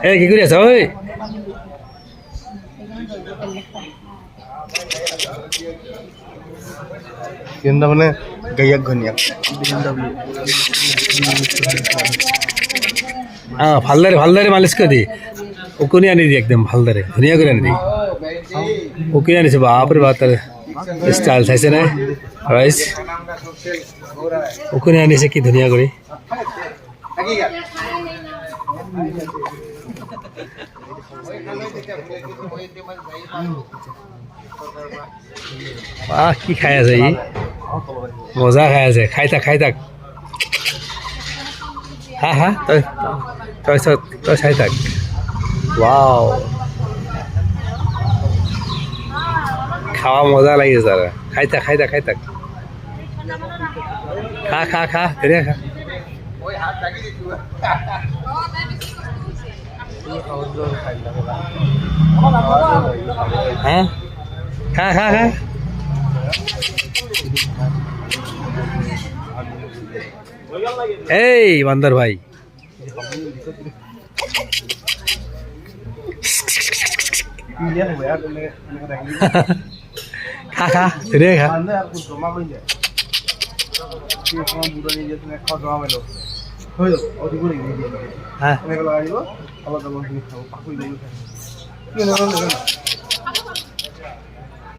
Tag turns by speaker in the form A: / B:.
A: এই কি করে আছো ওই
B: কিন্তু মানে গায়ক ঘনিয়াক
A: ভালদারে মালিশ করে দি ওকুনি আনি দি একদম ভালদারে ধুনিয়া করে আনি দি ওকে আনিছে বাপরে বাপ তার স্টাইল চাইছে না রাইস ওকুনি আনিছে কি ধুনিয়া করে কি খাই আছে ই মজা খাই আছে খাই থাক হা তই চাই থাক ওয়াও খাওয়া মজা লাগিছে তার খাই থাক খা ধুনীয়া খা হ্যাঁ খা এই বান্দর ভাই খা ধুনীয়া খা হ্যাঁ